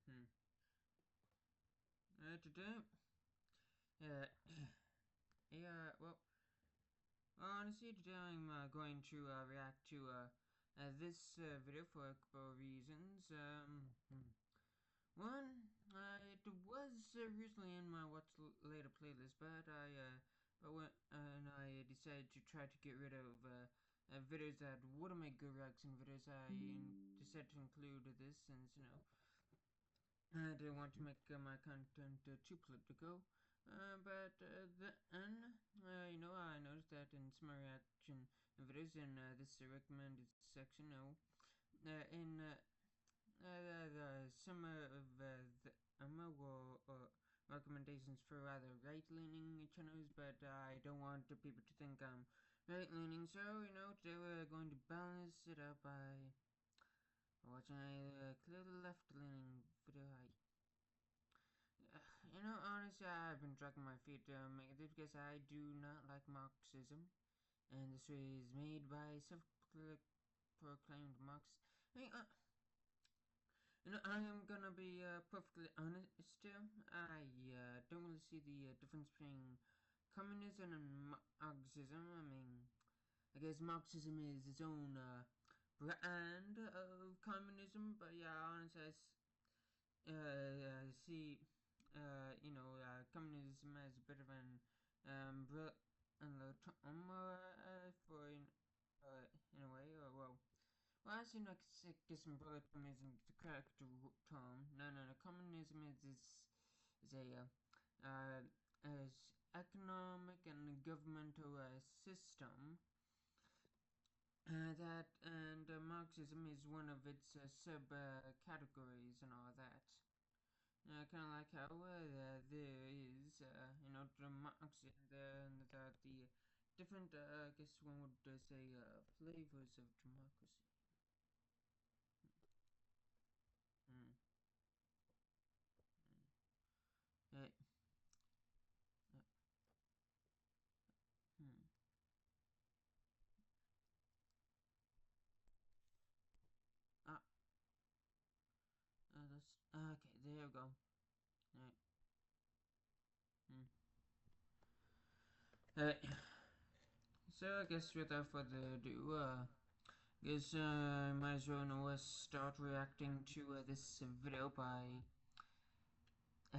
Today, uh, well, honestly, today I'm going to react to this video for a couple of reasons. One, it was originally in my What's Later playlist, but I decided to try to get rid of videos that wouldn't make good reaction videos. I decided to include this since, I didn't want to make my content too political. Then, I noticed that in some reaction videos in this recommended section, in some of the recommendations for rather right-leaning channels, but I don't want the people to think I'm right-leaning, so, today we're going to balance it up by watching a clearly left-leaning video. Honestly, I've been dragging my feet to make this because I do not like Marxism, and this was made by self-proclaimed Marxists. I mean, I am gonna be perfectly honest here. I don't really see the difference between communism and Marxism. I mean, I guess Marxism is its own brand of communism, but yeah, honestly, see, communism as a bit of an umbrella term for in a way, or well, actually, no, I guess umbrella term isn't the correct term. No. Communism is a as economic and governmental system that and Marxism is one of its sub categories and all that. Kind of like how there is, democracy, and the different, I guess one would say, flavors of democracy. Mm. Uh, uh, hmm. Ah, that's okay. There we go. Right. Hmm. Uh, so I guess without further ado, guess might as well start reacting to this video by a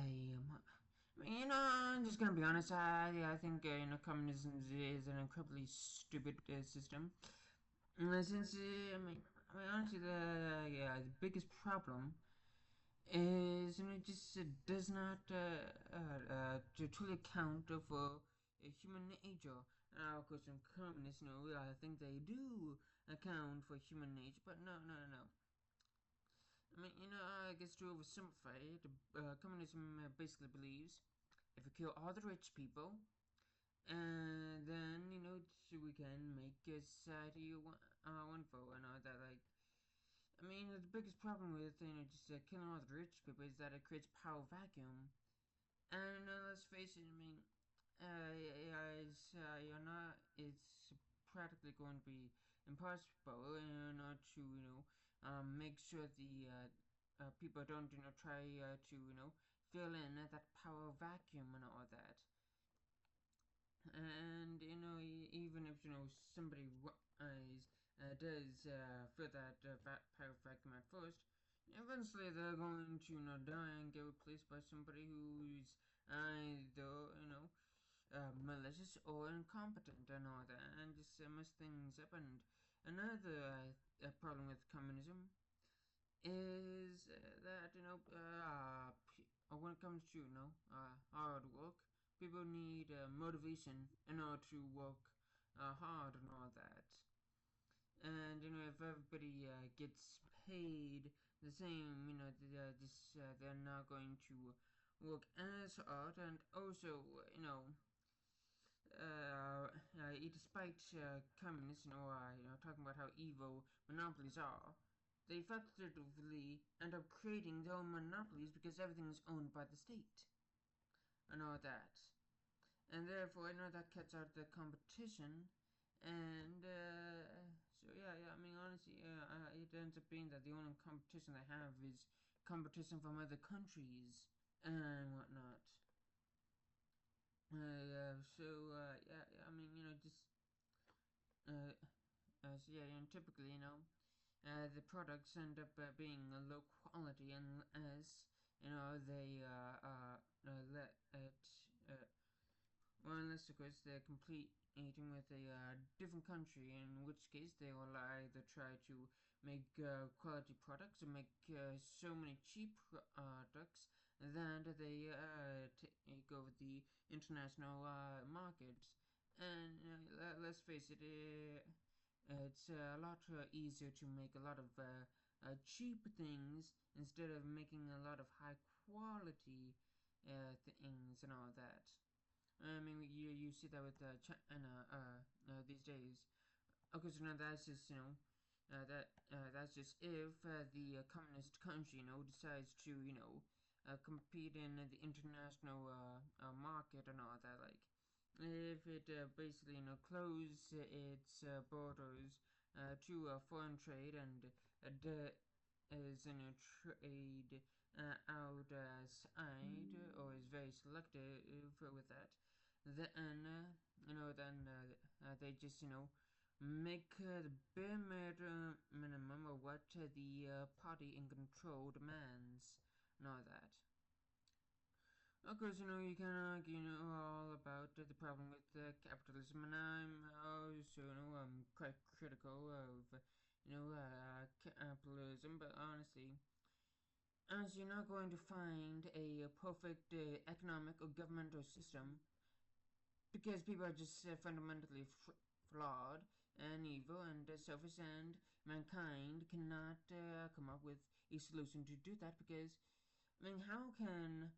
I'm just gonna be honest. I think communism is an incredibly stupid system. Since honestly, the biggest problem is it just does not to truly account for human nature. Now, of course, some communists, I think they do account for human nature, but no. I mean, I guess to oversimplify it, communism basically believes if you kill all the rich people, and then so we can make a society wonderful and all that. Like, I mean, the biggest problem with just killing all the rich people is that it creates a power vacuum. And let's face it, I mean, you're not. It's practically going to be impossible, to make sure the people don't try to fill in that power vacuum and all that. And even if somebody does fill that power vacuum at first, eventually they're going to die and get replaced by somebody who's either malicious or incompetent and all that, and just mess things up. And another problem with communism is that when it comes to hard work, people need motivation in order to work hard and all that. And if everybody gets paid the same, they're not going to work as hard. And also, despite communists, talking about how evil monopolies are, they effectively end up creating their own monopolies because everything is owned by the state and all that. And therefore, that cuts out the competition. And so, yeah, I mean, honestly, it ends up being that the only competition they have is competition from other countries and whatnot. Yeah, I mean, just so yeah, typically, the products end up being low quality unless they let it well, unless of course they're competing with a different country, in which case they will either try to make quality products or make so many cheap products that they take over the international markets. And let's face it, it's a lot easier to make a lot of cheap things instead of making a lot of high quality things and all that. I mean, you see that with China these days. Okay, so now that's just that's just if the communist country decides to compete in the international market and all that. Like if it basically close its borders to foreign trade and is in a trade outside or is very selective with that, then they just make the bare minimum of what the party in control demands and all that. Of course, you can argue, all about the problem with capitalism, and I'm also, quite critical of, capitalism, but honestly, as you're not going to find a perfect economic or governmental system because people are just fundamentally flawed and evil and selfish, and mankind cannot come up with a solution to do that. Because I mean, how can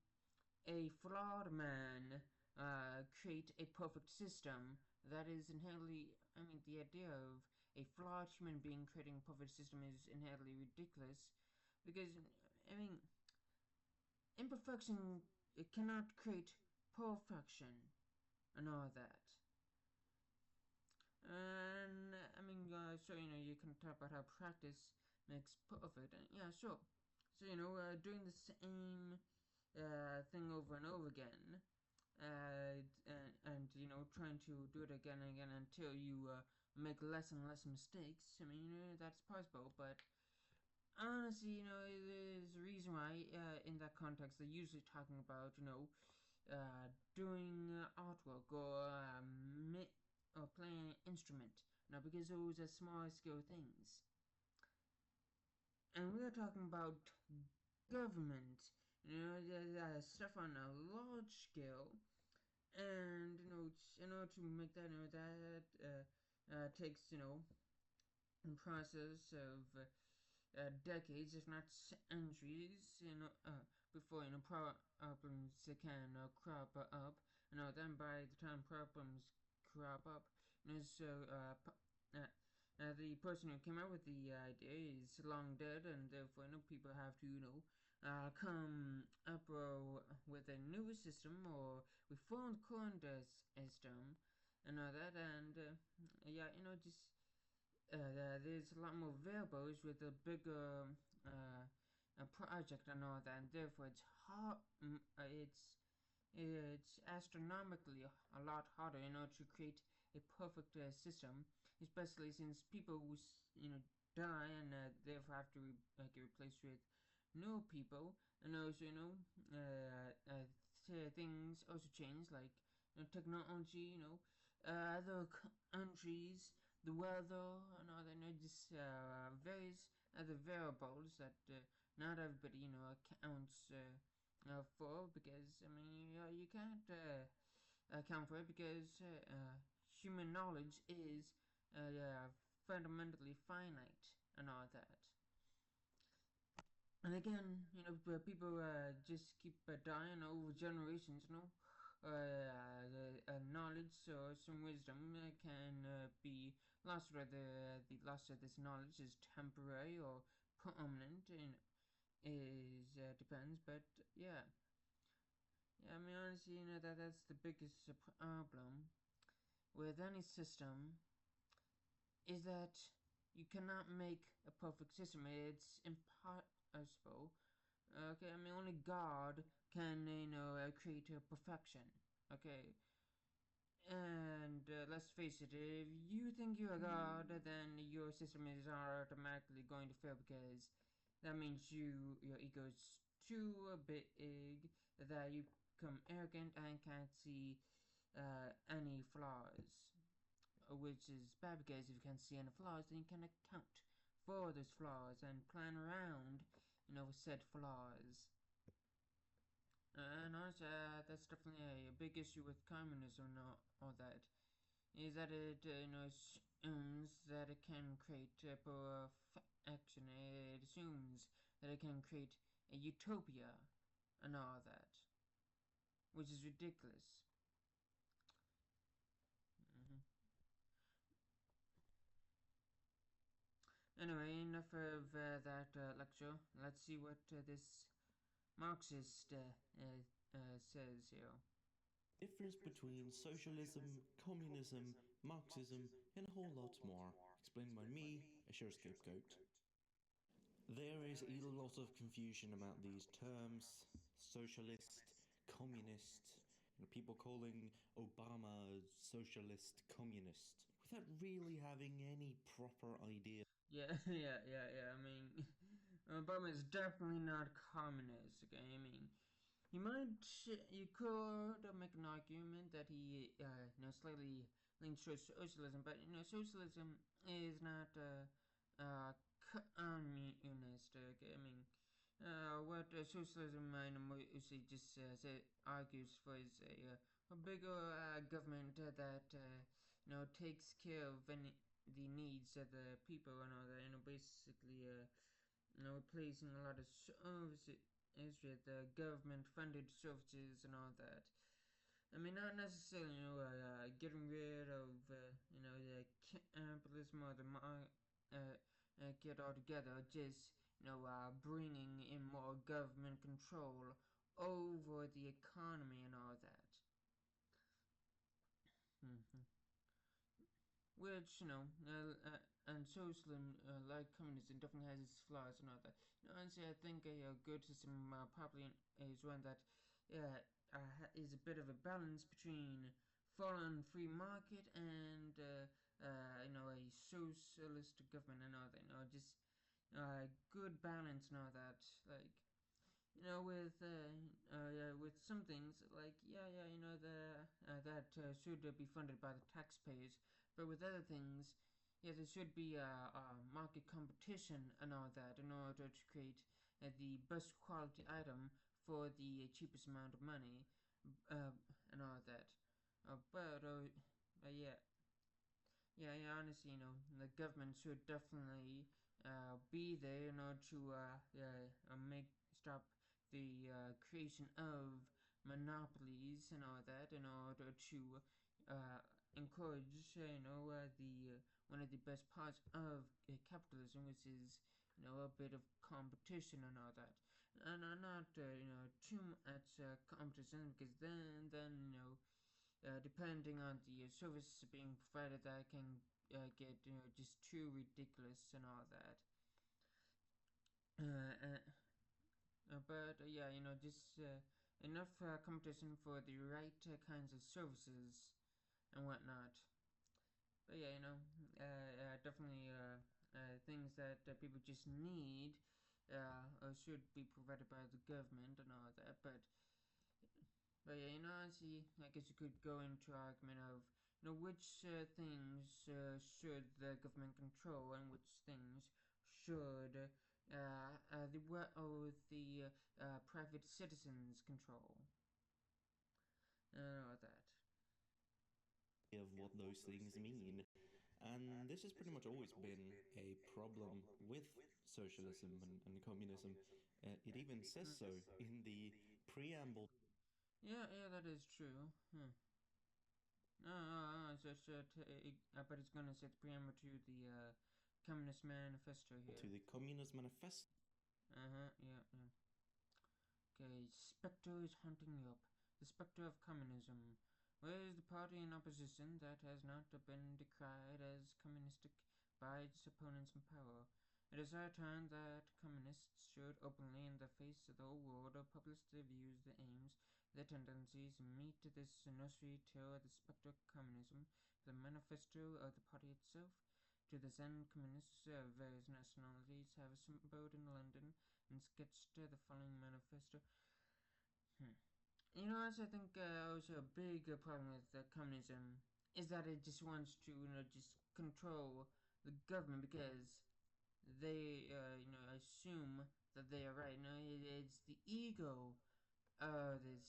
a flawed man create a perfect system? That is inherently, I mean, the idea of a flawed human being creating a perfect system is inherently ridiculous. Because I mean, imperfection, it cannot create perfection and all that. And I mean, so you can talk about how practice makes perfect, and yeah, sure. So doing the same thing over and over again, and trying to do it again and again until you make less and less mistakes. I mean, that's possible, but honestly, there's a reason why in that context they're usually talking about doing artwork or playing an instrument. Now, because those are small scale things, and we are talking about government, stuff on a large scale, and in order to make that, takes a process of decades, if not centuries, before problems can crop up. Then by the time problems crop up, so the person who came up with the idea is long dead, and therefore people have to come up with a new system or reform the current system and all that, and yeah, just there's a lot more variables with a bigger project and all that, and therefore it's hard. It's astronomically a lot harder to create a perfect system, especially since people who die and therefore have to get replaced with new people, and also things also change, like technology, other countries, the weather, and all that, just various other variables that not everybody accounts for, because I mean you can't account for it, because human knowledge is fundamentally finite and all that. And again, people just keep dying over generations. Knowledge or some wisdom can be lost. Whether the loss of this knowledge is temporary or permanent, is depends. But yeah, I mean, honestly, that's the biggest problem with any system, is that you cannot make a perfect system. It's impossible Okay, I mean only God can create perfection. Okay, and let's face it, if you think you're a god, then your system is automatically going to fail because that means your ego is too big that you become arrogant and can't see any flaws, which is bad because if you can't see any flaws, then you can account for those flaws and plan around, said flaws. And also, that's definitely a big issue with communism and all that, is that it assumes that it can create perfection. It assumes that it can create a utopia and all that, which is ridiculous. Mm-hmm. Anyway, enough of that lecture. Let's see what this Marxist says here. Difference between socialism, communism, Marxism, and a whole lot more. Explained by me, a sure scapegoat. There is a lot of confusion about these terms: socialist, communist, people calling Obama socialist communist without really having any proper idea. Yeah, yeah. I mean, Obama is definitely not communist. Okay, I mean, you could make an argument that he, slightly leans towards socialism, but socialism is not communist. Okay, I mean, what socialism mostly just argues for is a bigger government that takes care of the needs of the people and all that. Basically, replacing a lot of services with the government funded services and all that. I mean, not necessarily, getting rid of, the capitalism or the market altogether, just, bringing in more government control over the economy and all that. Mm-hmm. Which, and socialism, like communism, definitely has its flaws and all that. Honestly, I think a good system probably is one that is a bit of a balance between full and free market and, a socialist government and all that. Just good balance and all that. Like, with some things like that should be funded by the taxpayers, but with other things, there should be a market competition and all that in order to create the best quality item for the cheapest amount of money, and all that. But yeah, honestly, the government should definitely be there in order to make stop the creation of monopolies and all that, in order to uh, encourage, the one of the best parts of capitalism, which is a bit of competition and all that, and not too much competition, because then depending on the service being provided, that can get just too ridiculous and all that. But yeah, just enough competition for the right kinds of services and whatnot. But yeah, definitely things that people just need should be provided by the government and all that. But yeah, honestly, I guess you could go into argument of which things should the government control and which things should the private citizens control and all that. Of what those things mean. And this has pretty much always been a problem with socialism and communism. It even says so in the preamble. Yeah, that is true. But it's gonna say the preamble to the Communist Manifesto here. To the Communist Manifesto. Yeah. Okay, Spectre is hunting me up. The spectre of communism. Where is the party in opposition that has not been decried as communistic by its opponents in power? It is our time that communists should openly, in the face of the whole world, publish their views, their aims, their tendencies, meet this nursery tale, the spectre of communism, the manifesto of the party itself. To this end, communists of various nationalities have assembled in London and sketched the following manifesto. You know, also I think also a big problem with communism is that it just wants to, just control the government because they, assume that they are right. It's the ego this,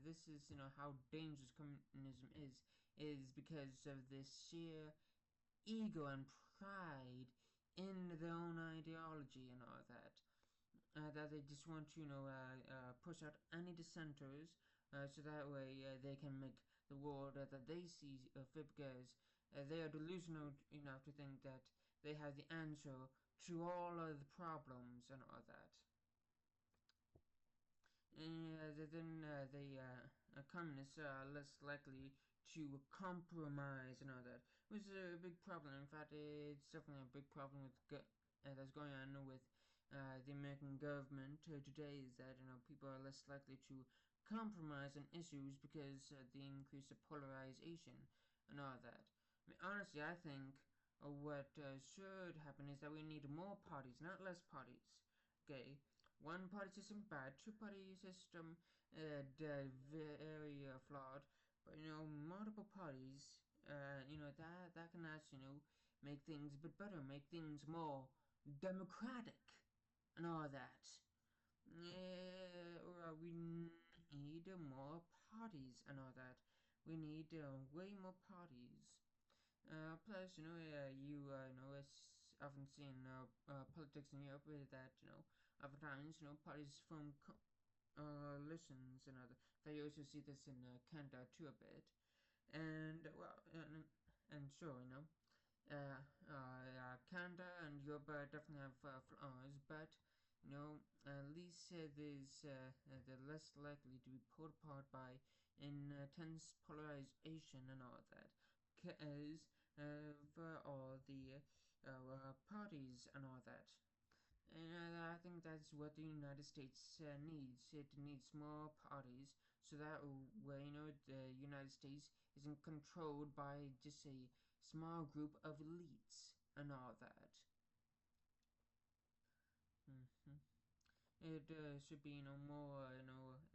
this is, how dangerous communism is because of this sheer ego and pride in their own ideology and all that. That they just want to, push out any dissenters so that way they can make the world that they see fit because they are delusional enough to think that they have the answer to all of the problems and all that. Then the communists are less likely to compromise and all that, which is a big problem. In fact, it's definitely a big problem with that's going on with the American government today. Is that people are less likely to compromise on issues because the increase of polarization and all that. I mean, honestly, I think what should happen is that we need more parties, not less parties. Okay, one party system bad, two party system very flawed, but multiple parties, that can actually make things a bit better, make things more democratic and all that. We need more parties and all that. We need way more parties. Plus, it's often seen politics in Europe that oftentimes parties from coalitions and other. They also see this in Canada too a bit, and and sure, Canada and Europe definitely have flaws, but at least they're less likely to be pulled apart by intense polarization and all that, because of all the parties and all that. And I think that's what the United States needs. It needs more parties so that way, the United States isn't controlled by just a small group of elites and all that. Mm-hmm. It should be, more,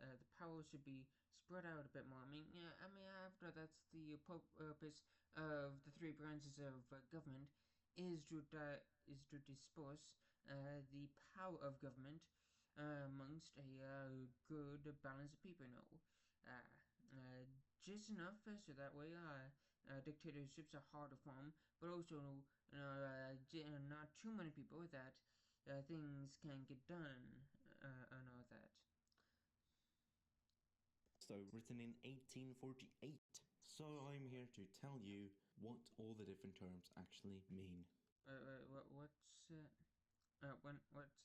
the power should be spread out a bit more. After that's the purpose of the three branches of government is to disperse the power of government amongst a good balance of people. Just enough so that way dictatorships are hard to form, but also not too many people that things can get done and all that. So, written in 1848. So, I'm here to tell you what all the different terms actually mean. What's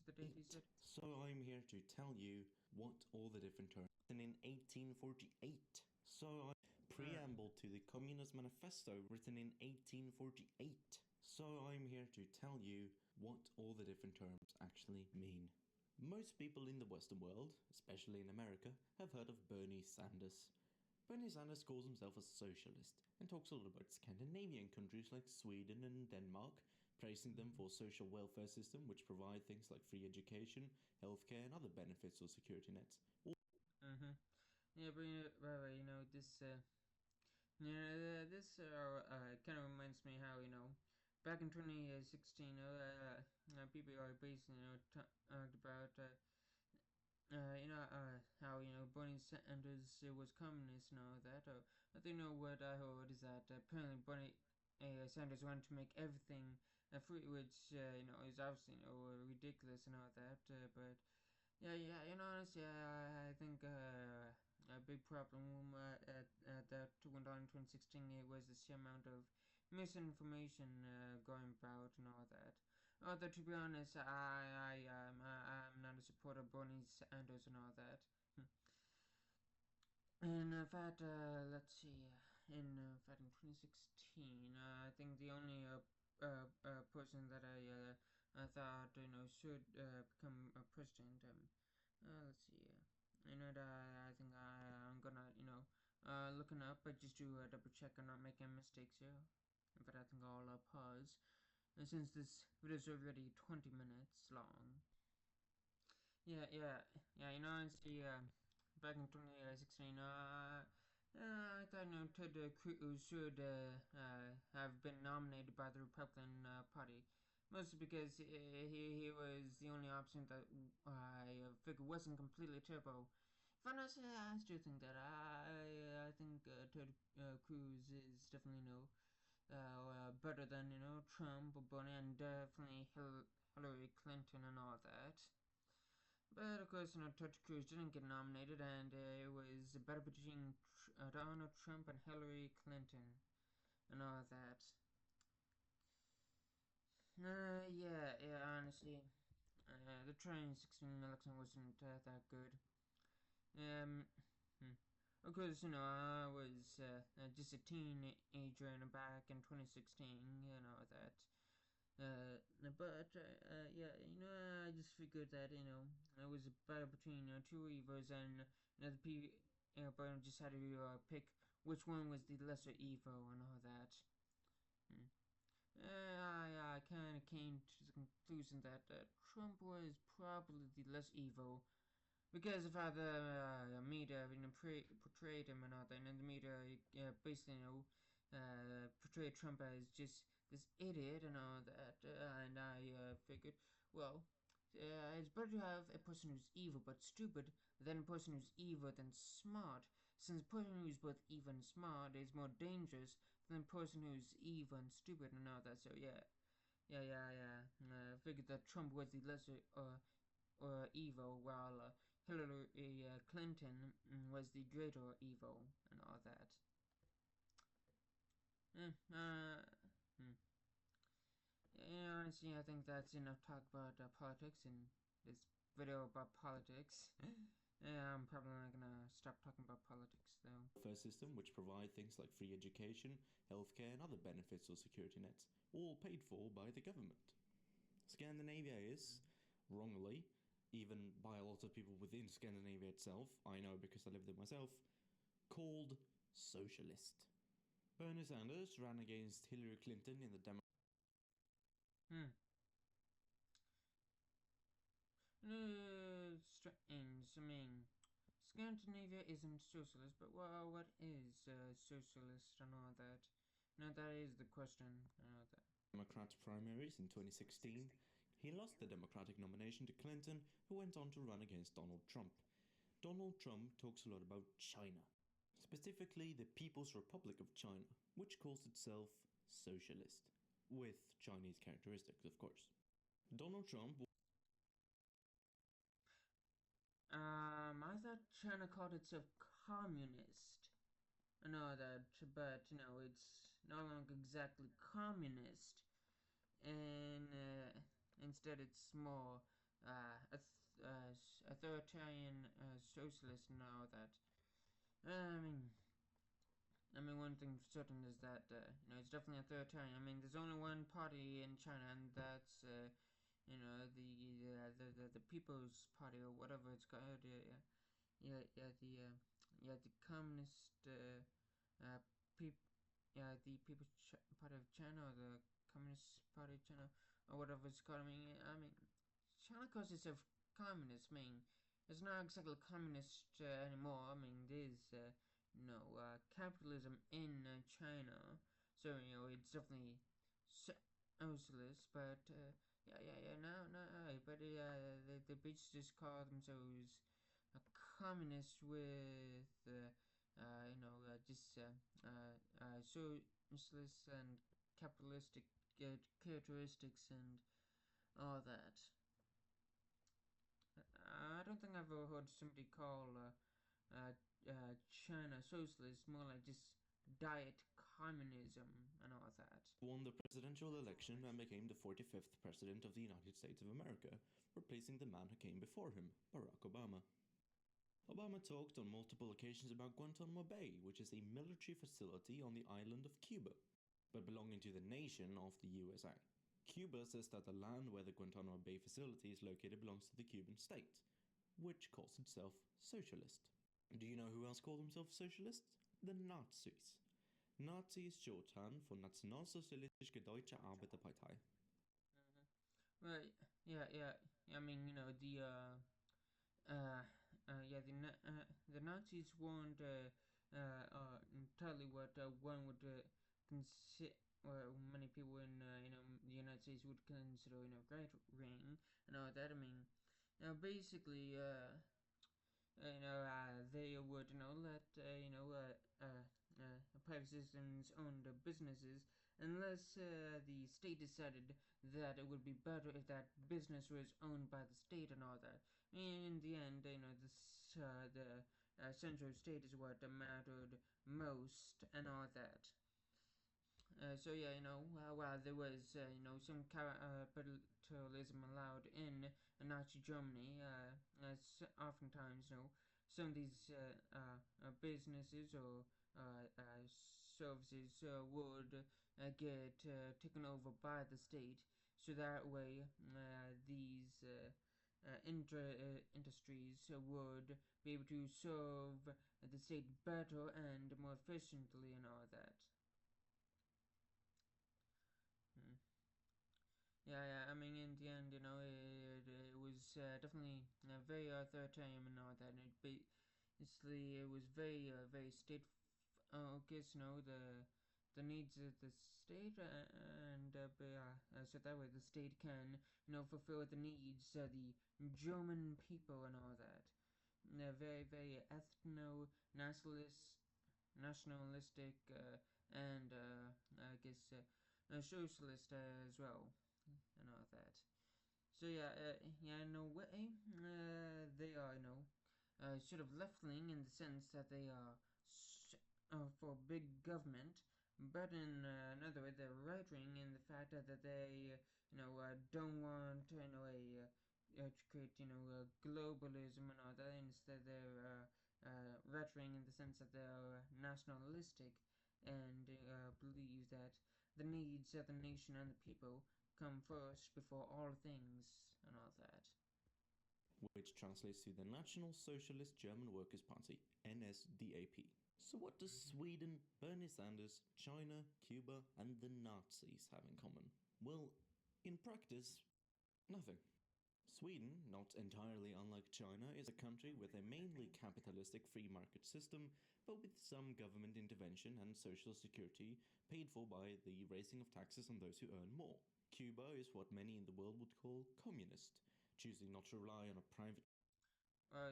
the date you said? So, I'm here to tell you what all the different terms. Written in 1848. So, preamble to the Communist Manifesto, written in 1848. So, I'm here to tell you what all the different terms actually mean. Most people in the Western world, especially in America, have heard of Bernie Sanders. Bernie Sanders calls himself a socialist and talks a lot about Scandinavian countries like Sweden and Denmark, praising them for social welfare system which provide things like free education, healthcare and other benefits or security nets. Yeah, but this this kind of reminds me how back in 2016 people are basically talked about how Bernie Sanders was communist and all that. I think what I heard is that apparently Bernie Sanders wanted to make everything free, which is obviously ridiculous and all that. But yeah, honestly, I think a big problem that went on in 2016 was the sheer amount of misinformation going about and all that. Although to be honest, I'm not a supporter of Bernie Sanders and all that. And in fact, let's see. In fact, in 2016, I think the only person that I I thought should become a president. Let's see. I think I'm gonna looking up, but just to double check I'm not making mistakes here. But I think I'll pause since this video is already 20 minutes long. Yeah. It's the back in 2016. I thought Ted Cruz should have been nominated by the Republican Party, mostly because he was the only option that I figured wasn't completely terrible. Honestly, I still think that I think Ted Cruz is definitely better than Trump or Bernie, and definitely Hillary Clinton and all that. But of course, Ted Cruz didn't get nominated, and it was a battle between Donald Trump and Hillary Clinton and all that. Yeah, honestly, the 2016 election wasn't that good. Um, of course, I was just a teenager back in 2016, that. Yeah, I just figured that it was a battle between two evils, and the but I just had to pick which one was the lesser evil and all that. Hmm. I kind of came to the conclusion that Trump was probably the less evil, because if the media portrayed him and all that, and the media basically portrayed Trump as just this idiot and all that, and I figured, well, it's better to have a person who's evil but stupid than a person who's evil than smart, since a person who's both evil and smart is more dangerous than a person who's evil and stupid and all that. So yeah. I figured that Trump was the lesser evil, while Hillary Clinton was the greater evil and all that. Eh, uh, hmm. Honestly, I think that's enough talk about politics in this video about politics. I'm probably not gonna stop talking about politics though. Welfare system which provide things like free education, healthcare and other benefits or security nets, all paid for by the government. Scandinavia is, wrongly, even by a lot of people within Scandinavia itself, I know because I lived there myself, called socialist. Bernie Sanders ran against Hillary Clinton in the Hmm. Strange. I mean, Scandinavia isn't socialist, but well, what is socialist and all that? That is the question. That. Democrat primaries in 2016, he lost the Democratic nomination to Clinton, who went on to run against Donald Trump. Donald Trump talks a lot about China, specifically the People's Republic of China, which calls itself socialist, with Chinese characteristics, of course. Donald Trump. I thought China called itself communist. I know that, but it's no longer exactly communist, and instead it's more authoritarian socialist and all that. One thing for certain is that it's definitely authoritarian. There's only one party in China, and that's the People's Party or whatever it's called. The Communist the People's Party of China, or the Communist Party of China, or whatever it's called. China calls itself communist. It's not exactly communist anymore. It is capitalism in China, so it's definitely socialist. But but they basically just call themselves a communist with socialist and capitalistic characteristics and all that. I don't think I've ever heard somebody call China socialist, more like just diet communism and all that. Won the presidential election and became the 45th president of the United States of America, replacing the man who came before him, Barack Obama. Obama talked on multiple occasions about Guantanamo Bay, which is a military facility on the island of Cuba, but belonging to the nation of the USA. Cuba says that the land where the Guantanamo Bay facility is located belongs to the Cuban state, which calls itself socialist. Do you know who else call themselves socialists? The Nazis. Nazi is shorthand for Nationalsozialistische Deutsche Arbeiterpartei. Right. Yeah. Yeah. I mean, the Nazis weren't entirely what one would consider, or many people in the United States would consider right wing and all that. I mean, basically, they would let private citizens own the businesses unless the state decided that it would be better if that business was owned by the state and all that. In the end, the central state is what mattered most and all that. So yeah, while there was some capitalism allowed in Nazi Germany, oftentimes some of these businesses or services would get taken over by the state, so that way these industries would be able to serve the state better and more efficiently and all that. Hmm. Yeah, yeah. I mean, in the end, it was definitely very authoritarian and all that. And basically, it was very state focused. The needs of the state, so that way the state can, fulfill the needs of the German people and all that. Very nationalistic, and I guess socialist as well and all that. So yeah, in a way, they are sort of left wing in the sense that they are for big government, but in another way, they're right wing in the fact that they don't want to create globalism and all that. Instead, they're right wing in the sense that they're nationalistic and believe that the needs of the nation and the people come first before all things and all that. Which translates to the National Socialist German Workers' Party, NSDAP. So, what does Sweden, Bernie Sanders, China, Cuba, and the Nazis have in common? Well, in practice, nothing. Sweden, not entirely unlike China, is a country with a mainly capitalistic free market system, but with some government intervention and social security paid for by the raising of taxes on those who earn more. Cuba is what many in the world would call communist, choosing not to rely on a private.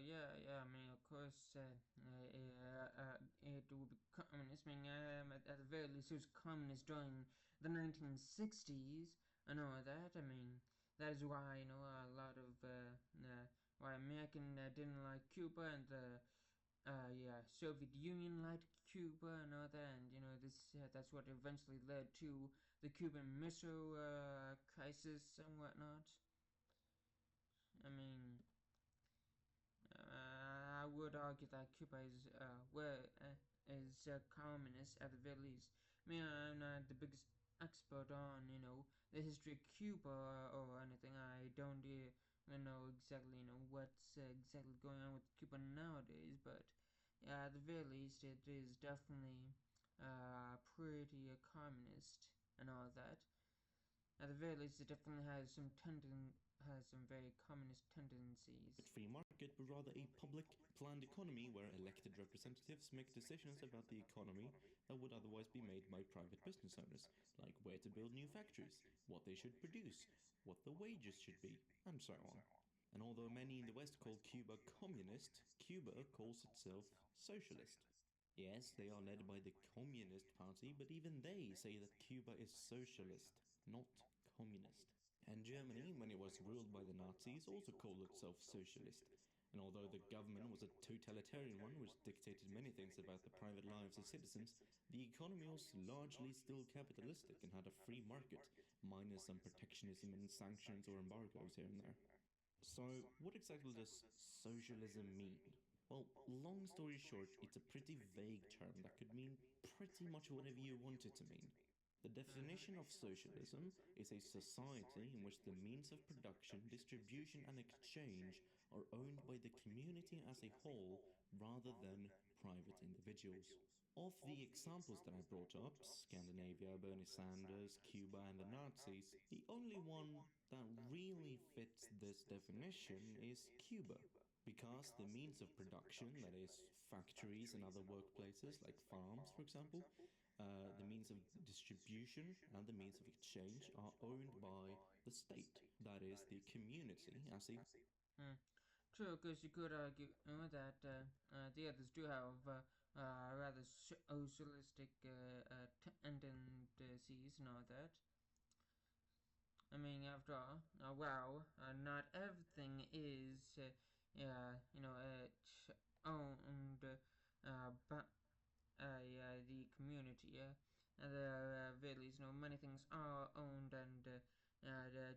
Yeah. I mean, of course, it would be communist. I mean, at the very least, it was communist during the 1960s and all that. I mean, that is why a lot of why American didn't like Cuba, and the Soviet Union liked Cuba and all that, and that's what eventually led to the Cuban Missile Crisis and whatnot. I mean, I would argue that Cuba is communist at the very least. I mean, I'm not the biggest expert on the history of Cuba or anything. I don't know exactly what's exactly going on with Cuba nowadays, but at the very least, it is definitely pretty communist and all that. At the very least, it definitely has some very communist tendencies. Free market, but rather a public, planned economy where elected representatives make decisions about the economy that would otherwise be made by private business owners, like where to build new factories, what they should produce, what the wages should be, and so on. And although many in the West call Cuba communist, Cuba calls itself socialist. Yes, they are led by the Communist Party, but even they say that Cuba is socialist, not communist. And Germany, when it was ruled by the Nazis, also called itself socialist. And although the government was a totalitarian one which dictated many things about the private lives of citizens, the economy was largely still capitalistic and had a free market, minus some protectionism and sanctions or embargoes here and there. So, what exactly does socialism mean? Well, long story short, it's a pretty vague term that could mean pretty much whatever you want it to mean. The definition of socialism is a society in which the means of production, distribution, and exchange are owned by the community as a whole rather than private individuals. Of the examples that I brought up, Scandinavia, Bernie Sanders, Cuba, and the Nazis, the only one that really fits this definition is Cuba. Because the means of production, that is, factories and other workplaces like farms, for example, the means of distribution and the means of exchange are owned by the state, that is, the community as a. Mm. True, because you could argue that the others do have rather socialistic tendencies and all that. I mean, after all, wow, not everything is, owned by the community. There are very least, many things are owned and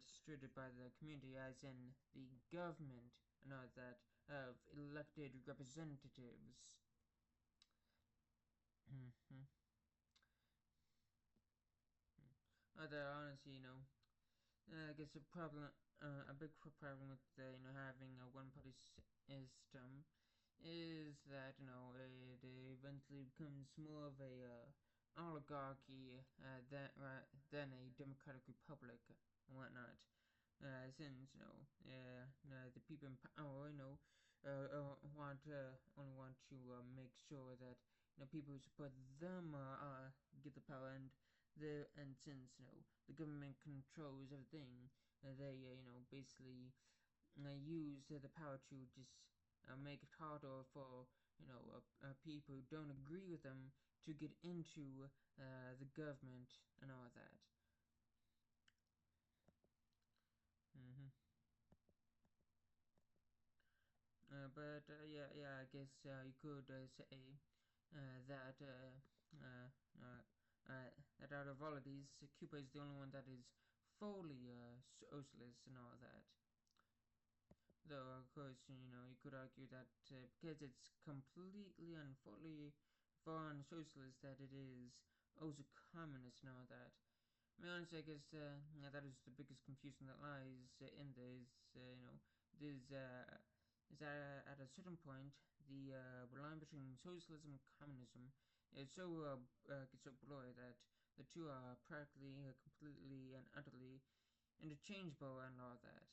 distributed by the community, as in the government and all that of elected representatives. Mm-hmm. Other honestly, I guess a big problem with having a one-party system is that it eventually becomes more of a oligarchy than a democratic republic and whatnot. Since the people in power only want to make sure that people who support them get the power, and since the government controls everything, they basically use the power to just make it harder for people who don't agree with them to get into the government and all that. Mm-hmm. But I guess you could say that that out of all of these, Cuba is the only one that is fully socialist and all that. Though, of course, you could argue that because it's completely and fully foreign socialist, that it is also communist and all that. I mean, honestly, I guess that is the biggest confusion that lies in this. Is that at a certain point, the line between socialism and communism is gets so blurry that the two are practically, completely, and utterly interchangeable and all that.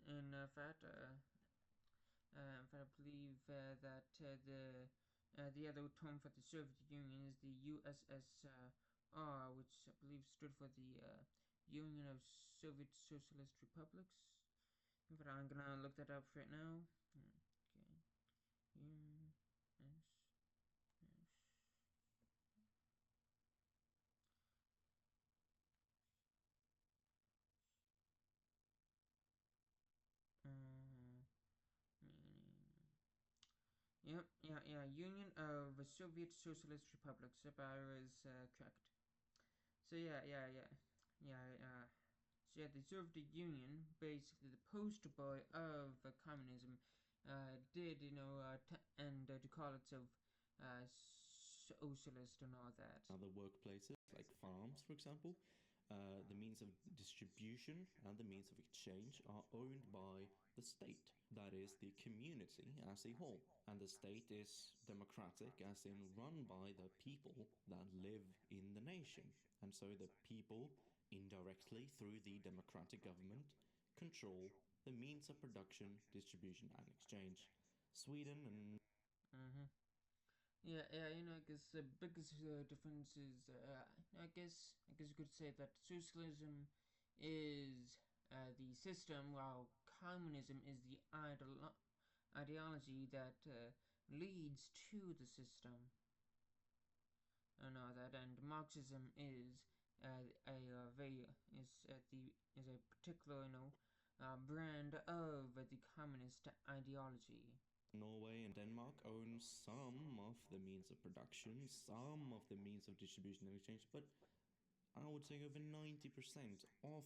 In fact, I believe that the other term for the Soviet Union is the USSR, which I believe stood for the Union of Soviet Socialist Republics. But I'm gonna look that up right now. Okay. Yes. Yep, yeah. Union of Soviet Socialist Republics. If I was correct. So yeah. So yeah, the Soviet Union, basically the poster boy of communism, did to call itself socialist and all that. Other workplaces like farms, for example, the means of distribution and the means of exchange are owned by the state, that is, the community as a whole. And the state is democratic, as in run by the people that live in the nation. And so the people, indirectly through the democratic government, control the means of production, distribution, and exchange. Sweden and. Mm-hmm. Yeah. I guess the biggest difference is, I guess you could say that socialism is the system, while communism is the ideology that leads to the system. And all that, and Marxism is is a particular brand of the communist ideology. Norway and Denmark own some of the means of production, some of the means of distribution and exchange, but I would say over 90% of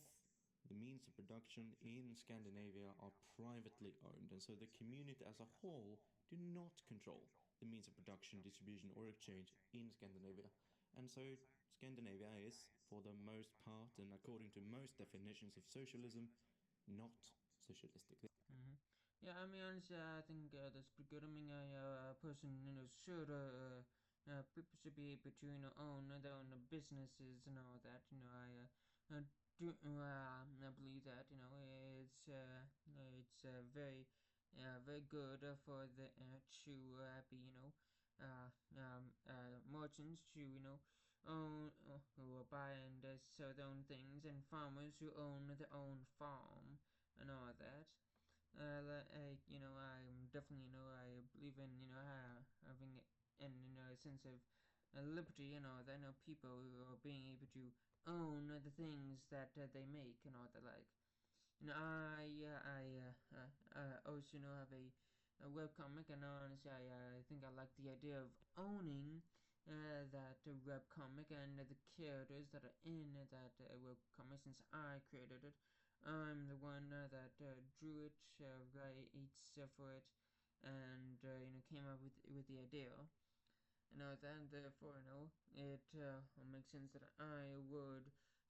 the means of production in Scandinavia are privately owned, and so the community as a whole do not control the means of production, distribution, or exchange in Scandinavia. And so Scandinavia is, for the most part, and according to most definitions of socialism, not socialistic. Mm-hmm. Yeah, I mean, honestly, I think that's pretty good. I mean, a person, people should be able to, own their own businesses and all that. I believe that, it's very, very good for the to be, merchants to, own who buy and sell their own things, and farmers who own their own farm and all that. I'm definitely, I believe in, having a sense of liberty and all that. People being able to own the things that they make and all that. Like, I also have a web comic, and honestly, I think I like the idea of owning that web comic and the characters that are in that web comic, since I created it. I'm the one that drew it, writes for it, and came up with the idea. Then therefore, it makes sense that I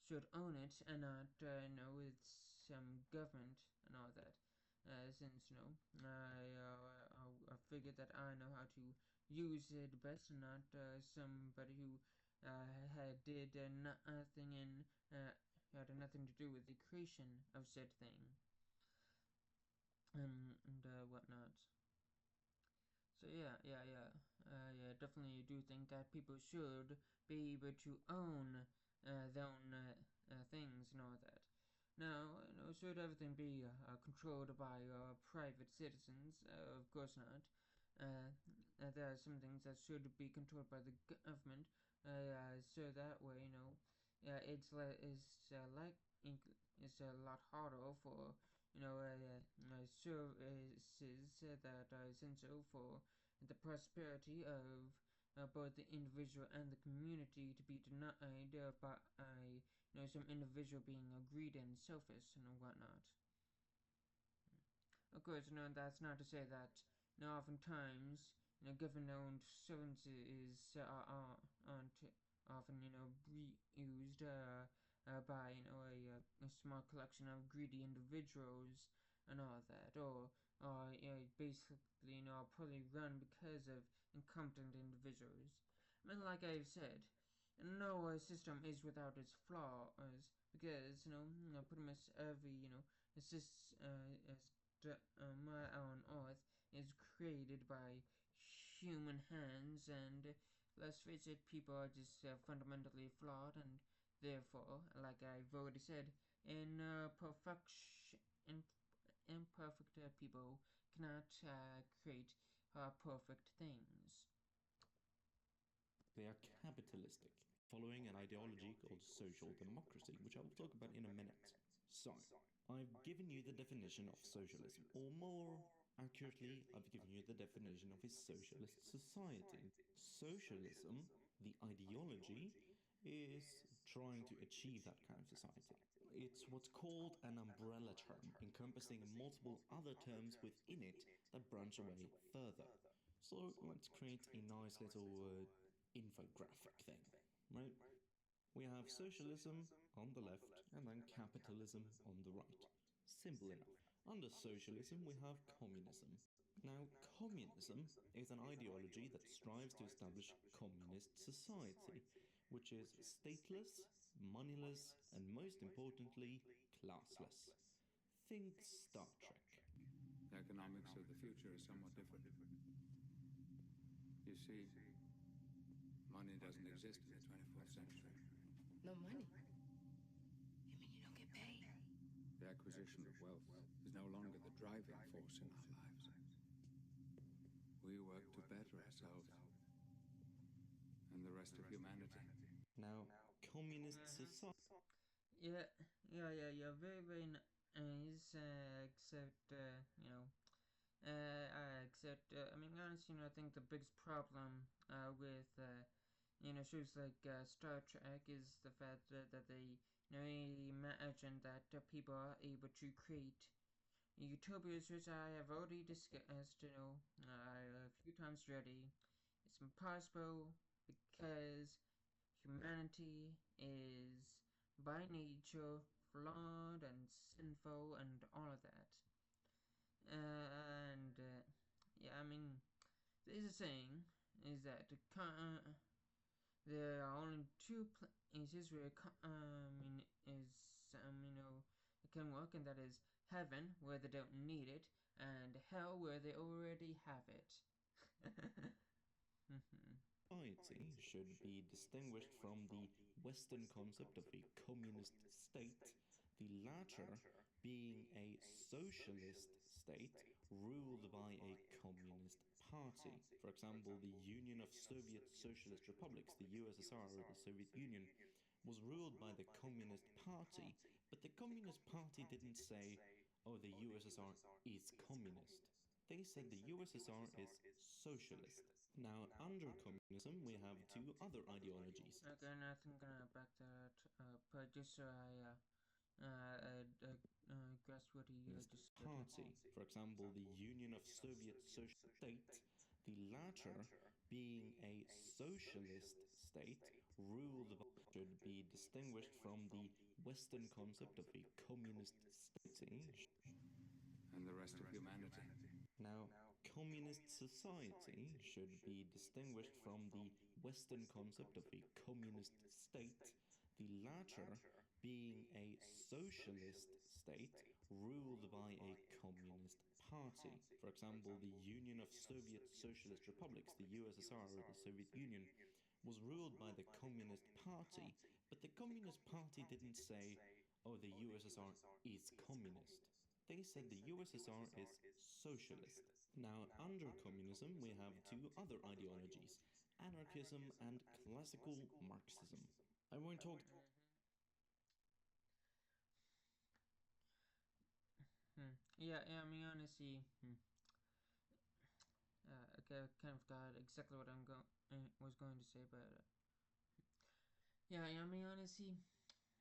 should own it and not with some government and all that. Since I figured that I know how to use it best, and not somebody who did nothing and had nothing to do with the creation of said thing and whatnot. So yeah, definitely do think that people should be able to own their own things and all that. Now, should everything be controlled by private citizens? Of course not. There are some things that should be controlled by the government, so that way, it's a lot harder for services that are essential for the prosperity of both the individual and the community to be denied by some individual being greedy and selfish and whatnot. Of course, that's not to say that oftentimes government-owned services aren't often used by a small collection of greedy individuals and all that, or basically probably run because of incompetent individuals. I mean, like I've said, no system is without its flaws, because pretty much every system on Earth is created by human hands, and let's face it, people are just fundamentally flawed, and therefore, like I've already said, imperfect people cannot create perfect things. They are capitalistic, following an ideology called social democracy, which I will talk about in a minute. So, I've given you the definition of socialism, or more accurately, I've given you the definition of a socialist society. Socialism, the ideology, is trying to achieve that kind of society. It's what's called an umbrella term, encompassing multiple other terms within it that branch away further. So let's create a nice little infographic thing, right? We have socialism on the left and then capitalism on the right. Simple enough. Under socialism, we have communism. Now, communism is an ideology that strives to establish communist society, which is stateless, moneyless, and most importantly, classless. Think Star Trek. The economics of the future is somewhat different. You see, money doesn't exist in the 24th century. No money? You mean you don't get paid? The acquisition of wealth is no longer the driving force in our lives. We work to better ourselves and the rest of humanity. Now, communist society. Yeah, yeah. Very, very nice. I mean, honestly, I think the biggest problem with shows like Star Trek is the fact that they imagine that people are able to create utopias, which I have already discussed, a few times already. It's impossible because humanity is by nature flawed and sinful and all of that. Yeah, I mean, there's a saying is that there are only two places where it can work, and that is heaven where they don't need it, and hell where they already have it. Society should be distinguished from the Western concept of a communist state, the latter being a socialist state ruled by a communist party. For example, the Union of Soviet Socialist Republics, the USSR or the Soviet Union, was ruled by the Communist Party, but the Communist Party didn't say, oh, the USSR is communist. They said the USSR is socialist. Now, under communism, we have two other ideologies. Okay, and I think I'm gonna back that up, just so I grasp what he just said. Party, for example, the Union of Soviet Socialist State, the latter being a socialist state ruled by should be distinguished from the Western concept of a communist state and the rest of humanity. Now, communist society should be distinguished from the Western concept of a communist state, the latter being a socialist state ruled by a communist party. For example, the Union of Soviet Socialist Republics, the USSR or the Soviet Union, was ruled by the Communist Party, but the Communist Party didn't say, oh, the USSR is communist. They said the USSR is socialist. Now, under communism, we have two other ideologies, anarchism and classical Marxism. I won't talk... Yeah, I mean, honestly, okay, I kind of got exactly what was going to say, but yeah, I mean, honestly,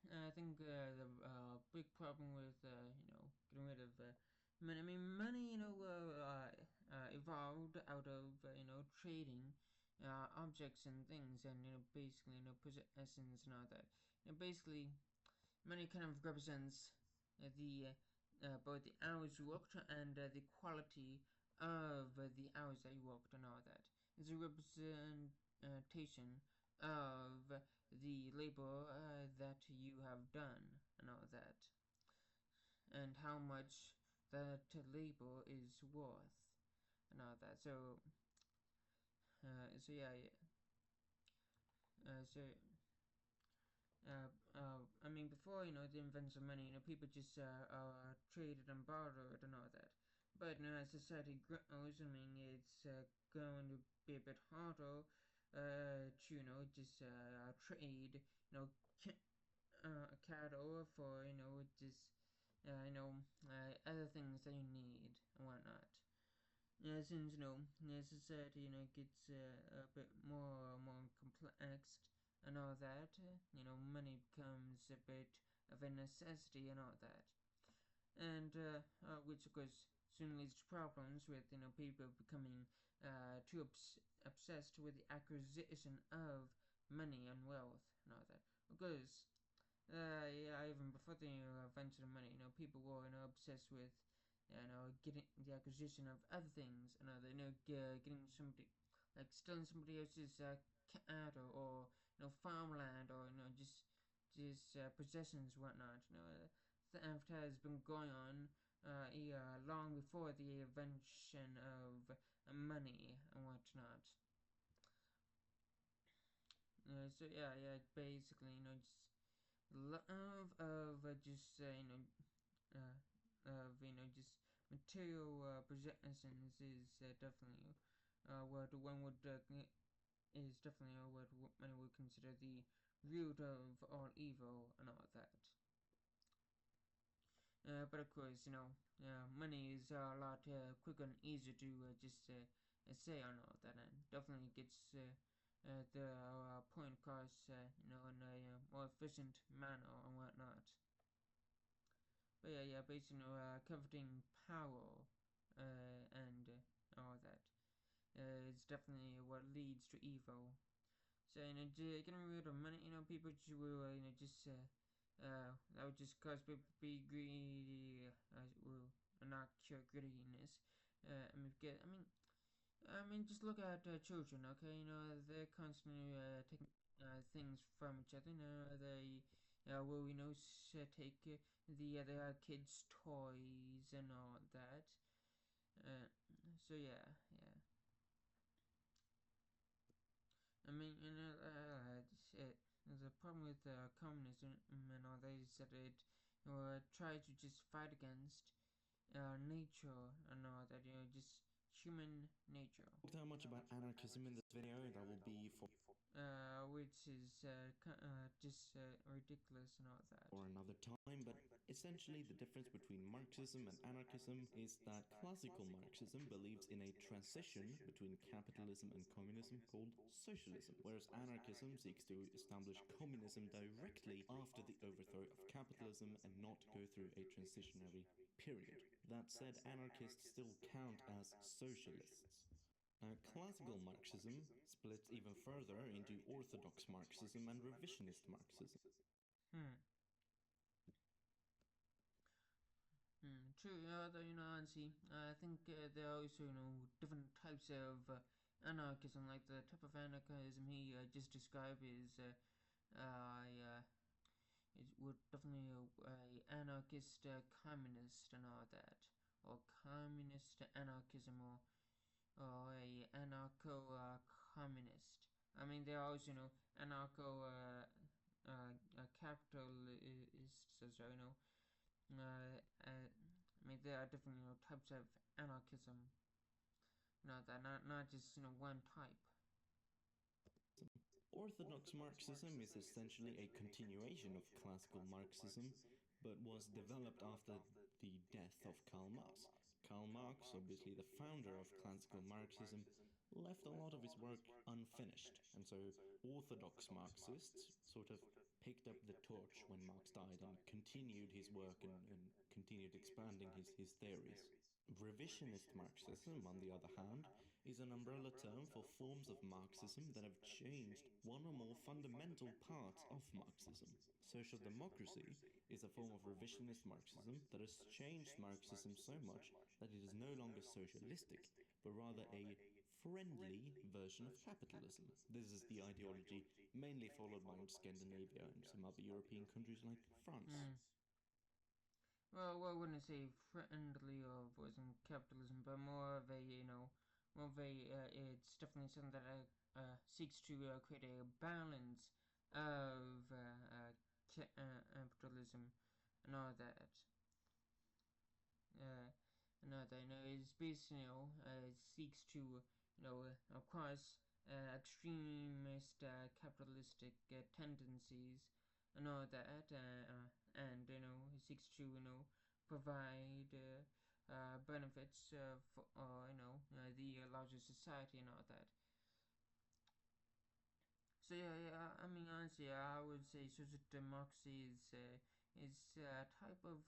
I think the big problem with getting rid of money. I mean, money, evolved out of trading objects and things, and basically possessions and all that. Basically, money kind of represents the both the hours you worked and the quality of the hours that you worked and all that. It's a representation of the labor that you have done and all that, and how much that labor is worth and all that. So yeah, I mean, before the invention of money, people just traded and bartered and all that. But as society grows, I mean, it's going to be a bit harder to just trade cattle for just other things that you need and whatnot. Since society gets a bit more complex and all that, money becomes a bit of a necessity and all that, and which of course soon leads to problems with people becoming too obsessed with the acquisition of money and wealth and all that. Because yeah, even before the invention of money, people were obsessed with getting the acquisition of other things and other getting somebody, like stealing somebody else's cattle or farmland, or just possessions, whatnot. Theft has been going on long before the invention of money and whatnot. So yeah, basically just love of just just material possessions is definitely what one would is definitely what many would consider the root of all evil and all that. But of course, money is a lot quicker and easier to just say on all that, and definitely gets the point across, in a more efficient manner and whatnot. But yeah, basically, coveting power and all that is definitely what leads to evil. So getting rid of money, people will that would just cause people to be greedy, will not cure greediness. Just look at children, okay? They're constantly taking things from each other. They will take the kids' toys and all that. So yeah. There's a problem with communism and all that is that it tries to just fight against nature and all that, just human nature. Talked how much about anarchism in this video, that will be for which is just ridiculous and all that. or another time, but essentially the difference between Marxism and anarchism is that classical Marxism believes in a transition between capitalism and communism called socialism, whereas anarchism seeks to establish communism directly after the overthrow of capitalism and not go through a transitionary period. That said, anarchists still count as socialists. Classical Marxism splits even further into orthodox Marxism and revisionist Marxism. True. I think there are also different types of anarchism. Like the type of anarchism he just described is it would definitely a anarchist communist and all that, or communist anarchism, or a anarcho communist. There are also anarcho capitalists as well. There are different types of anarchism. Not just one type. Orthodox Marxism is essentially a continuation of classical Marxism, but was developed after the death of Karl Marx. Karl Marx, obviously the founder of classical Marxism, left a lot of his work unfinished, and so Orthodox Marxists sort of picked up the torch when Marx died and continued his work and continued expanding his theories. Revisionist Marxism, on the other hand, is an umbrella term for forms of Marxism that have changed one or more fundamental parts of Marxism. Social democracy is a form of revisionist Marxism that has changed Marxism so much that it is no longer socialistic, but rather a friendly version of capitalism. This is the ideology mainly followed by Scandinavia and some other European countries like France. Well, I wouldn't say friendly or wasn't capitalism, but more of a, it's definitely something that seeks to create a balance of capitalism and all that. It's basically, it seeks to, of course, extremist capitalistic tendencies and all that, and it seeks to provide benefits for the larger society and all that. So honestly, I would say social democracy is a type of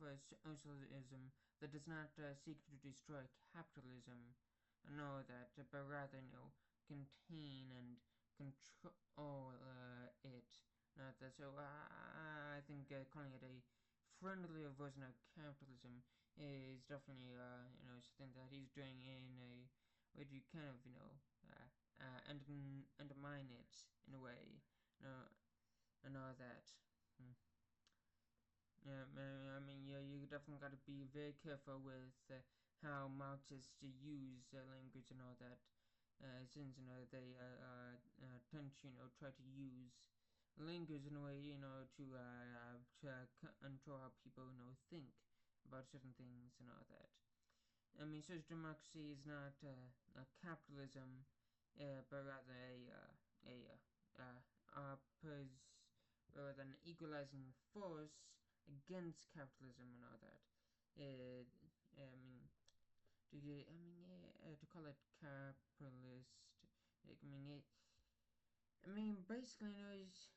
socialism that does not seek to destroy capitalism and all that, but rather contain and control it. Not that. So I think calling it a friendly version of capitalism is definitely something that he's doing in a way to kind of undermine it in a way, and all that. You definitely got to be very careful with how Marxists use language and all that, since they tend to try to use language in a way to control how people think about certain things and all that. Social democracy is not capitalism, but rather rather an equalizing force against capitalism and all that. To call it capitalist, basically, it's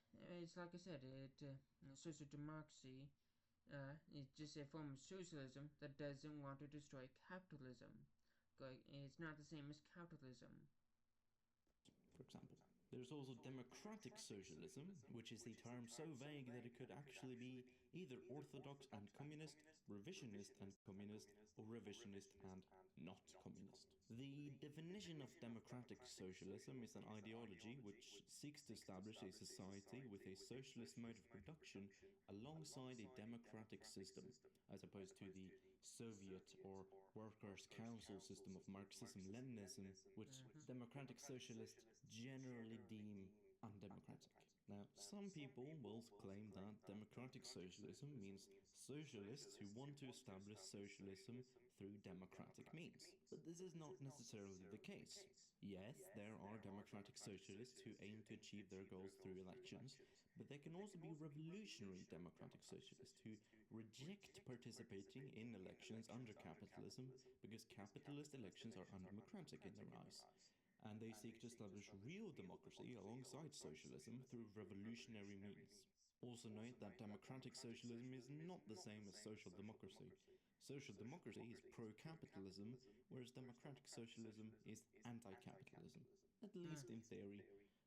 like I said, social democracy is just a form of socialism that doesn't want to destroy capitalism. It's not the same as capitalism. For example. There's also democratic socialism, which is a term so vague that it could actually be either orthodox and communist, revisionist and communist, or revisionist and not communist. The definition of democratic socialism is an ideology which seeks to establish a society with a socialist mode of production alongside a democratic system, as opposed to the Soviet or Workers' Council system of Marxism Leninism, which democratic socialists generally deem undemocratic. Now, some people will claim that democratic socialism means socialists who want to establish socialism through democratic means. But this is not necessarily the case. Yes, there are democratic socialists who aim to achieve their goals through elections, but there can also be revolutionary democratic socialists who reject participating in elections under capitalism because capitalist elections are undemocratic in their eyes, and they seek to establish real democracy alongside socialism through revolutionary means. Also note that democratic socialism is not the same as social democracy. Social democracy is pro-capitalism, whereas democratic socialism is anti-capitalism, at least in theory.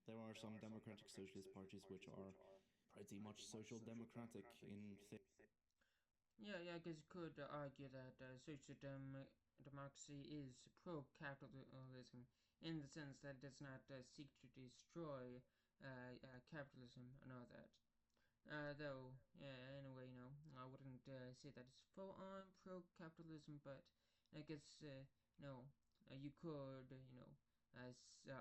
There are some democratic socialist parties which are pretty much social democratic in theory. Yeah, I guess you could argue that social democracy is pro-capitalism in the sense that it does not seek to destroy capitalism and all that. Though, yeah, in a way, I wouldn't say that it's full-on pro-capitalism, but I guess, you could,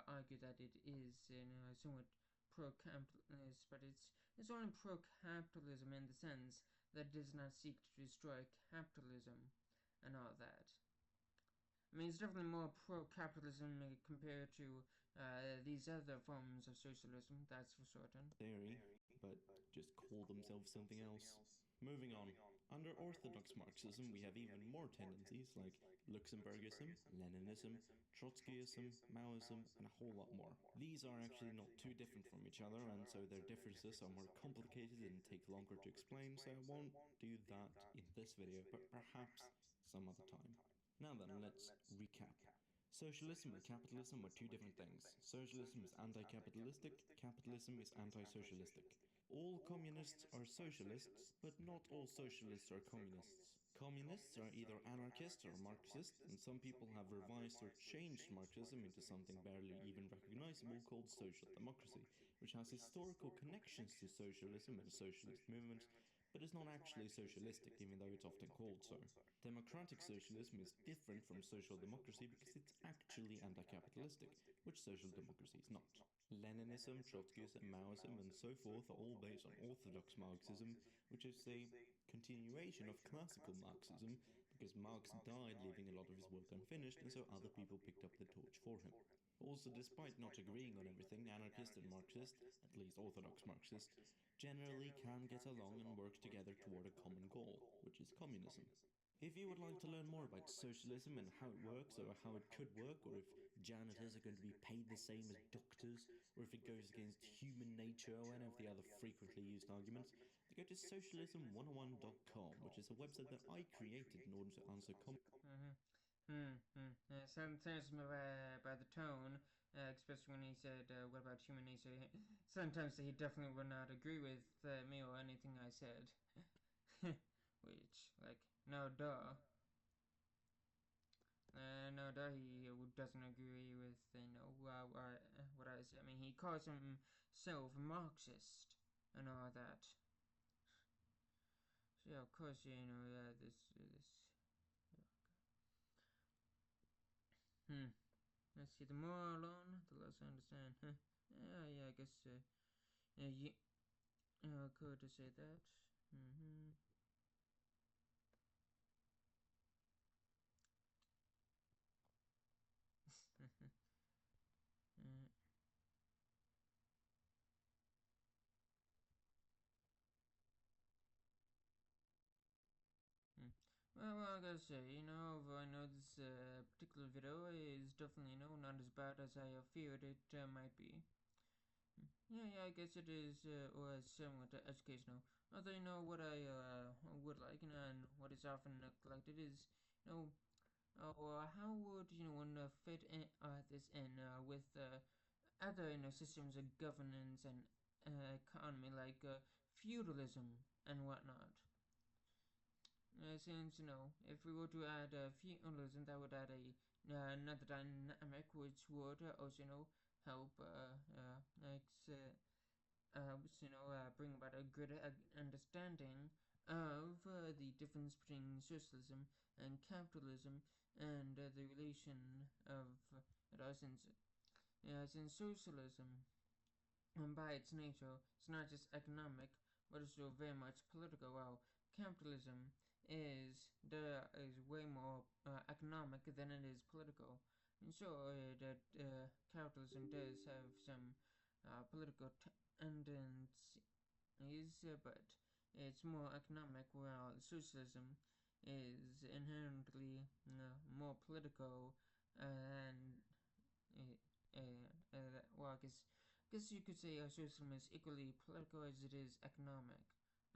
argue that it is, somewhat pro-capitalist, but it's only pro-capitalism in the sense that it does not seek to destroy capitalism and all that. I mean, it's definitely more pro-capitalism compared to these other forms of socialism, that's for certain. Theory, but just call themselves something else. Moving on. Under orthodox Marxism, we have even more tendencies like Luxemburgism, Leninism, Trotskyism, Maoism, and a whole lot more. These are actually not too different from each other, and so their differences are more complicated and take longer to explain, so I won't do that in this video, but perhaps some other time. Now then, let's recap. Socialism and capitalism are two different things. Socialism is anti-capitalistic, capitalism is anti-socialistic. All communists are socialists, but not all socialists are communists. Communists are either anarchist or Marxist, and some people have revised or changed Marxism into something barely even recognizable called social democracy, which has historical connections to socialism and socialist movements, but is not actually socialistic, even though it's often called so. Democratic socialism is different from social democracy because it's actually anti-capitalistic, which social democracy is not. Leninism, Trotskyism, Maoism, and so forth are all based on orthodox Marxism, which is a continuation of classical Marxism, because Marx died leaving a lot of his work unfinished, and so other people picked up the torch for him. Also, despite not agreeing on everything, anarchists and Marxists, at least orthodox Marxists, generally can get along and work together toward a common goal, which is communism. If you would like to learn more about socialism and how it works, or how it could work, or if janitors are going to be paid the same as doctors, or if it goes against human nature, or any of the other frequently used arguments, go to socialism101.com, which is a website that I created in order to answer Sometimes by the tone, especially when he said, what about human nature, sometimes he definitely would not agree with me or anything I said. Which, like, no duh. No duh, he doesn't agree with, what I said. I mean, he calls himself Marxist and all that. So, yeah, of course, this. Let's see, the more I learn, the less I understand. Yeah, I guess, could to say that. Well, I gotta say, I know this particular video is definitely, not as bad as I feared it might be. Yeah, I guess it is, or somewhat educational. Although, what I would like, and what is often neglected is, how would, one fit in, this in with other systems of governance and economy like feudalism and whatnot. Since if we were to add feudalism, that would add another dynamic which would also help bring about a greater understanding of the difference between socialism and capitalism and the relation of since socialism by its nature is not just economic but also very much political, while capitalism is way more economic than it is political. And sure, that capitalism does have some political tendencies, but it's more economic, while socialism is inherently more political and well, I guess you could say socialism is equally political as it is economic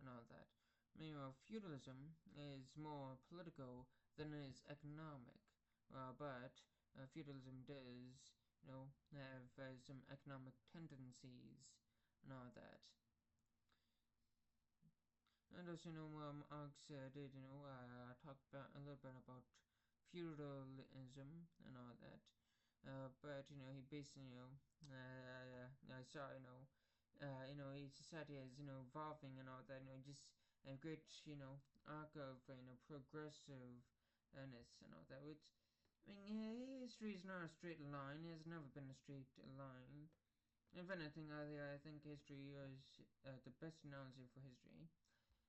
and all that. Meanwhile, feudalism is more political than it is economic. But feudalism does, have some economic tendencies and all that. And as Marx did, talk about a little bit about feudalism and all that. But he basically, saw, society as evolving and all that. Just a great, arc of progressiveness and all that. Which history is not a straight line. It has never been a straight line. If anything, I think history is the best analogy for history.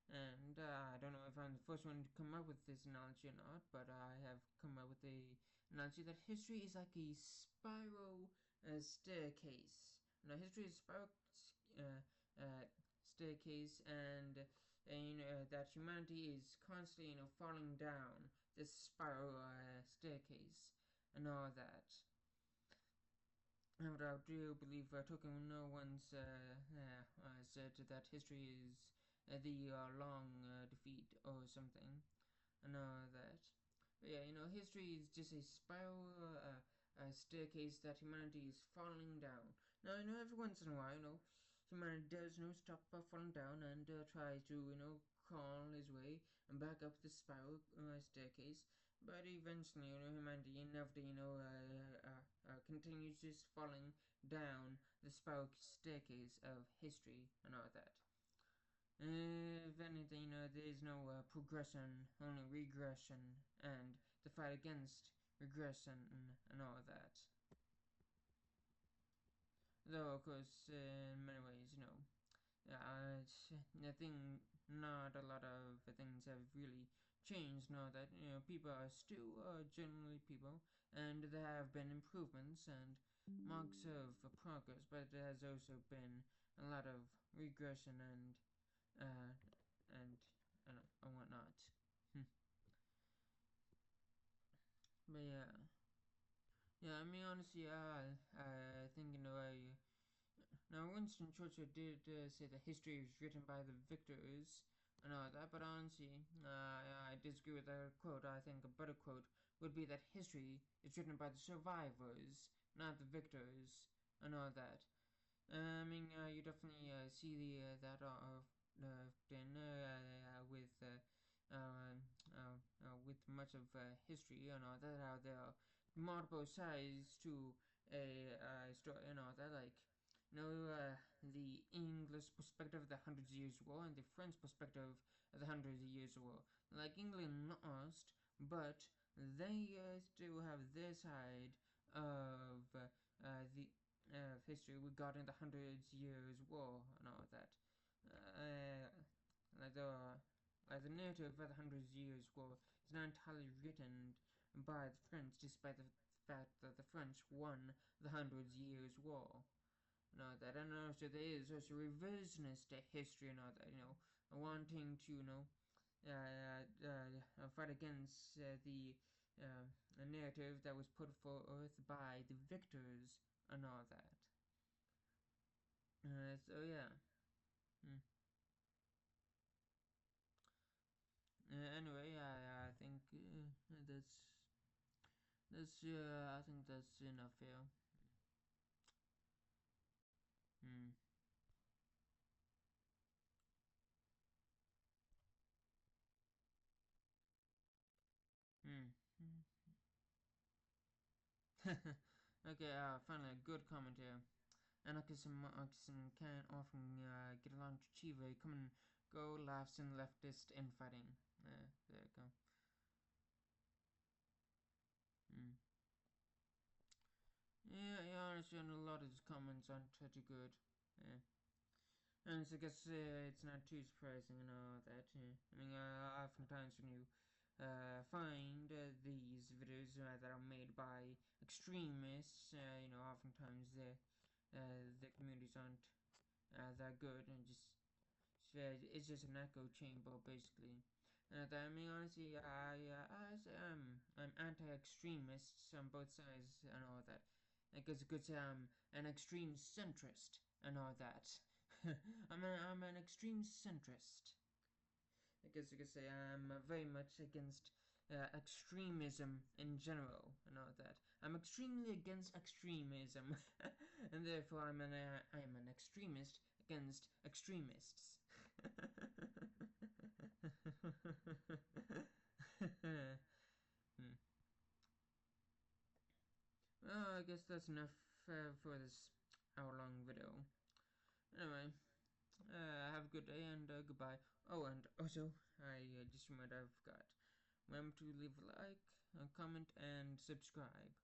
And I don't know if I'm the first one to come up with this analogy or not, but I have come up with a analogy that history is like a spiral staircase. Now, history is a spiral staircase, and that humanity is constantly falling down this spiral staircase and all that. And I do believe Tolkien once said that history is the long defeat or something and all that. But yeah, history is just a spiral staircase that humanity is falling down. Now, every once in a while, humanity does, stop falling down and try to, crawl his way and back up the spiral staircase. But eventually, humanity inevitably, continues just falling down the spiral staircase of history and all that. If anything, there is no progression, only regression, and the fight against regression and all that. Though, of course, in many ways, I think not a lot of things have really changed. Now that people are still generally people, and there have been improvements and marks of progress, but there has also been a lot of regression and uh, and and whatnot. But yeah. I mean, honestly, I think now Winston Churchill did say that history is written by the victors and all that, but honestly, I disagree with that quote. I think a better quote would be that history is written by the survivors, not the victors and all that. I mean, you definitely see that often with much of history and all that. How there are multiple sides to a story and all that. Like, the English perspective of the Hundred Years' War and the French perspective of the Hundred Years' War. Like, England lost, but they still have their side of the history regarding the Hundred Years' War and all that. Uh, like the narrative of the Hundred Years' War is not entirely written by the French, despite the fact that the French won the Hundred Years' War. And all that, and also there is also revisionist history and all that. Wanting to fight against the narrative that was put forth by the victors and all that. So yeah. Anyway, I think that's I think that's enough here. Okay, finally a good comment here. Anarchism and Marxism can often get along to achieve a common goal, laughs and leftist infighting. There you go. Yeah, honestly, a lot of his comments aren't pretty good. Yeah. And so I guess it's not too surprising and all that. Yeah. I mean, oftentimes when you find these videos that are made by extremists, oftentimes the communities aren't that good, and it's just an echo chamber basically. I mean, honestly, I'm anti-extremists on both sides and all that. I guess you could say I'm an extreme centrist and all that. I'm an extreme centrist. I guess you could say I'm very much against extremism in general and all that. I'm extremely against extremism, and therefore I'm an extremist against extremists. Well, I guess that's enough for this hour-long video. Anyway, have a good day and goodbye. Oh, and also, I just remembered I forgot. Remember to leave a like, a comment, and subscribe.